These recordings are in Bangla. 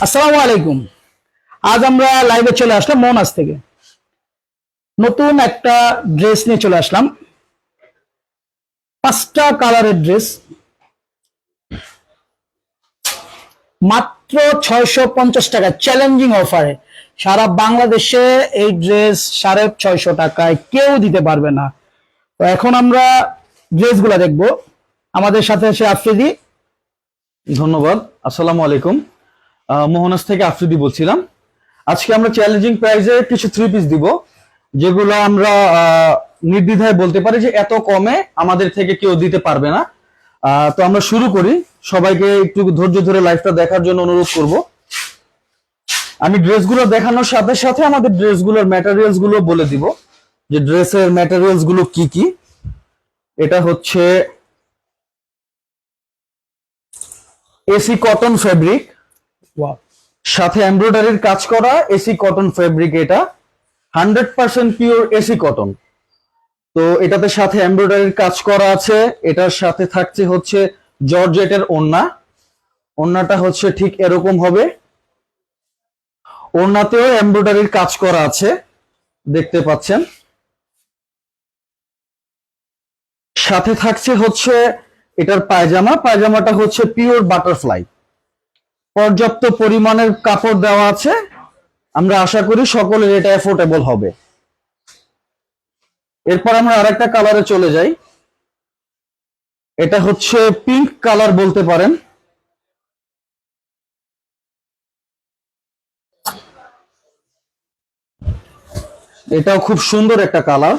আসসালামু আলাইকুম। আজ আমরা লাইভে চলে আসলাম মোহনাজ থেকে। নতুন একটা ড্রেস নিয়ে চলে আসলাম। 5টা কালারের ড্রেস, মাত্র 650 টাকা চ্যালেঞ্জিং অফারে। সারা বাংলাদেশে এই ড্রেস 650 টাকায় কেউ দিতে পারবে না। তো এখন আমরা ড্রেসগুলো দেখবো। আমাদের সাথে আছে আফ্রিদি। ধন্যবাদ। আসসালামু আলাইকুম। মোহনাজ থেকে আফ্রিদি বলছিলাম। আজকে আমরা চ্যালেঞ্জিং প্রাইসে কিছু থ্রি পিস দিব, যেগুলো আমরা নির্দ্বিধায় বলতে পারি যে এত কমে আমাদের থেকে কেউ দিতে পারবে না। তো আমরা শুরু করি। সবাইকে একটু ধৈর্য ধরে লাইভটা দেখার জন্য অনুরোধ করব। আমি ড্রেসগুলো দেখানোর সাথে সাথে আমাদের ড্রেসগুলোর ম্যাটেরিয়ালস গুলো বলে দিব, যে ড্রেসের ম্যাটেরিয়ালস গুলো কি কি। এটা হচ্ছে এসি কটন ফেব্রিক, সাথে এমব্রয়ডারির কাজ করা এসি কটন ফেব্রিক। এটা 100% পিওর এসি কটন। তো এটাতে সাথে এমব্রয়ডারির কাজ করা আছে। এটার সাথে থাকছে হচ্ছে জর্জেটের ওড়না। ওড়নাটা হচ্ছে ঠিক এরকম হবে। ওড়নাতেও এমব্রয়ডারির কাজ করা আছে, দেখতে পাচ্ছেন। সাথে থাকছে হচ্ছে এটার পায়জামা। পায়জামাটা হচ্ছে পিওর বাটারফ্লাই। পর্যাপ্ত পরিমাণের কাপড় দেওয়া আছে। আমরা আশা করি সকলের এটা অ্যাফোর্ডেবল হবে। এরপর আমরা আরেকটা কালারে চলে যাই। এটা হচ্ছে পিঙ্ক কালার বলতে পারেন। এটাও খুব সুন্দর একটা কালার।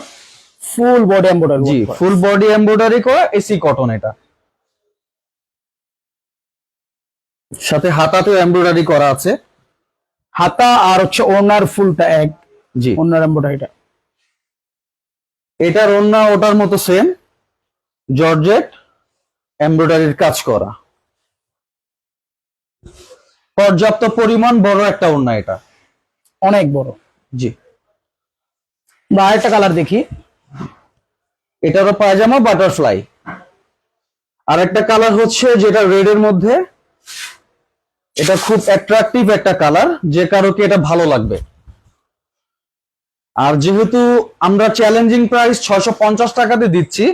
Full body embroidery. জি, ফুল বডি এমব্রয়ডারি করা এসি কটন। এটা সাথে হাতাতেও এমব্রয়ডারি করা আছে। হাতা আর হচ্ছে ওনার ফুলটা এক। জি, ওনার এমব্রয়ডারিটা। এটার ওড়না ওটার মতো সেম, জর্জেট এমব্রয়ডারির কাজ করা। পর্যাপ্ত পরিমাণ বড় একটা ওড়না, এটা অনেক বড়। জি। বা আরেকটা কালার দেখি। এটারও পায়জামা বাটারফ্লাই। আর একটা কালার হচ্ছে যেটা রেড এর মধ্যে। এটা খুব অ্যাট্রাকটিভ একটা কালার, যে কারোকে এটা ভালো লাগবে। আর যেহেতু আমরা চ্যালেঞ্জিং প্রাইস 650 টাকাতে দিচ্ছি,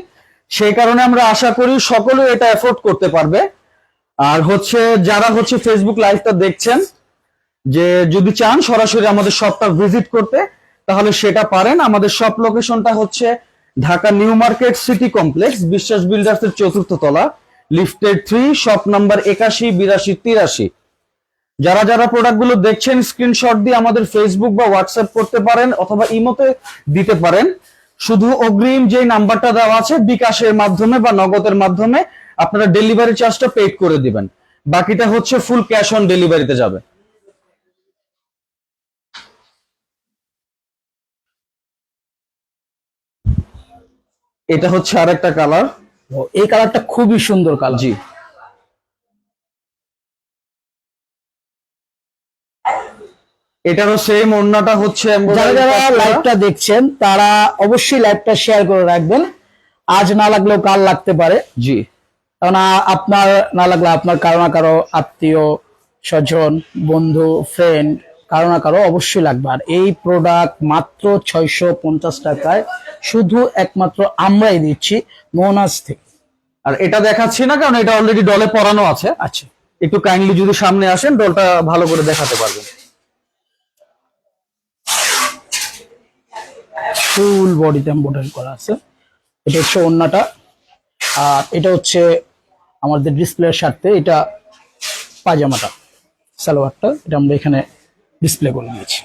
সেই কারণে আমরা আশা করি সকলে এটা এফোর্ড করতে পারবে। আর হচ্ছে যারা হচ্ছে ফেসবুক লাইভটা দেখছেন, যে যদি চান সরাসরি আমাদের শপটা ভিজিট করতে, তাহলে সেটা পারেন। আমাদের শপ লোকেশনটা হচ্ছে Dhaka new market city complex, বিশ্বাস বিল্ডার্স এর 4র্থ তলা, লিফটেড 3, শপ নাম্বার 81, 82, 83। যারা যারা প্রোডাক্টগুলো দেখছেন, স্ক্রিনশট দিয়ে আমাদের ফেসবুক বা হোয়াটসঅ্যাপ করতে পারেন, অথবা ইমোতে দিতে পারেন। শুধু অগ্রিম যে নাম্বারটা দেওয়া আছে, বিকাশের মাধ্যমে বা নগদের মাধ্যমে আপনারা ডেলিভারি চার্জটা পেড করে দিবেন। বাকিটা হচ্ছে ফুল ক্যাশ অন ডেলিভারিতে যাবে। এটা হচ্ছে আরেকটা কালার। এই কালারটা খুবই সুন্দর কালার। জি, এটারও সেম ওড়নাটা হচ্ছে যারা যারা লাইভটা দেখছেন তারা অবশ্যই লাইভটা শেয়ার করে রাখবেন। আজ না লাগলেও কাল লাগতে পারে। জি, কারণ আপনার না লাগলে আপনার কারো না কারো আত্মীয় স্বজন, বন্ধু, ফ্রেন্ড, কারো না কারো অবশ্যই লাগবে। আর এই প্রোডাক্ট মাত্র 650 টাকায় শুধু একমাত্র আমরাই দিচ্ছি মোহনাজ থেকে। আর এটা দেখাচ্ছি না কারণ এটা অলরেডি ডলে পরানো আছে। আচ্ছা, একটু কাইন্ডলি যদি সামনে আসেন, ডলটা ভালো করে দেখাতে পারবেন। ফুল বডিতে এমব্রয়ডারি করা আছে। এটা হচ্ছে ওড়নাটা, আর এটা হচ্ছে আমাদের ডিসপ্লের স্বার্থে এটা পায়জামাটা, সালোয়ারটা এটা আমরা এখানে ডিসপ্লে করে দিয়েছি।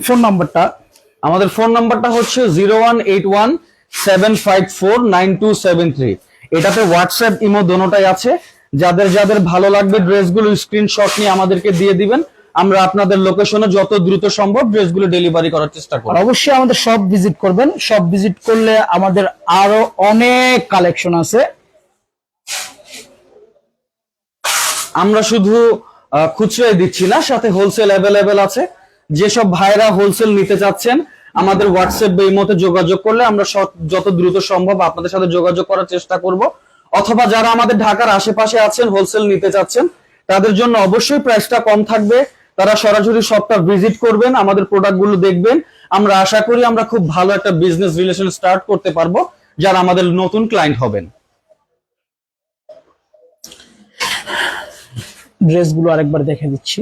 ফোন নাম্বারটা, আমাদের ফোন নাম্বারটা হচ্ছে 01817549273। এটাতে হোয়াটসঅ্যাপ ইমো দোনোটাই আছে। যাদের যাদের ভালো লাগবে ড্রেসগুলো স্ক্রিনশট নিয়ে আমাদেরকে দিয়ে দিবেন। আমরা আপনাদের লোকেশনে যত দ্রুত সম্ভব ড্রেসগুলো ডেলিভারি করার চেষ্টা করব। আর অবশ্যই আমাদের শপ ভিজিট করবেন। শপ ভিজিট করলে আমাদের আরো অনেক কালেকশন আছে। আমরা শুধু খুচরাই দিচ্ছি না, সাথে হোলসেল অ্যাভেলেবেল আছে। যেসব ভাইরা হোলসেল নিতে চাচ্ছেন, আমাদের হোয়াটসঅ্যাপ বা ইমোতে যোগাযোগ করলে আমরা যত দ্রুত সম্ভব আপনাদের সাথে যোগাযোগ করার চেষ্টা করব। অথবা যারা আমাদের ঢাকার আশেপাশে আছেন, হোলসেল নিতে চাচ্ছেন, তাদের জন্য অবশ্যই প্রাইসটা কম থাকবে। তারা সরাসরি শপটা ভিজিট করবেন, আমাদের প্রোডাক্টগুলো দেখবেন। আমরা আশা করি আমরা খুব ভালো একটা বিজনেস রিলেশন স্টার্ট করতে পারবো যারা আমাদের নতুন ক্লায়েন্ট হবেন। ড্রেসগুলো আরেকবার দেখে দিচ্ছি।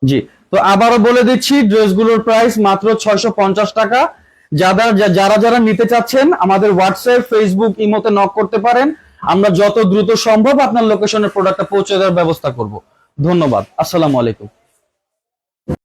জি, তো আবারও বলে দিচ্ছি ড্রেসগুলোর প্রাইস মাত্র 650 টাকা। যারা নিতে চাচ্ছেন আমাদের হোয়াটসঅ্যাপ, ফেসবুক, ইমোতে নক করতে পারেন। আমরা যত দ্রুত সম্ভব আপনার লোকেশনের প্রোডাক্টটা পৌঁছে দেওয়ার ব্যবস্থা করব। ধন্যবাদ, আসসালামু আলাইকুম।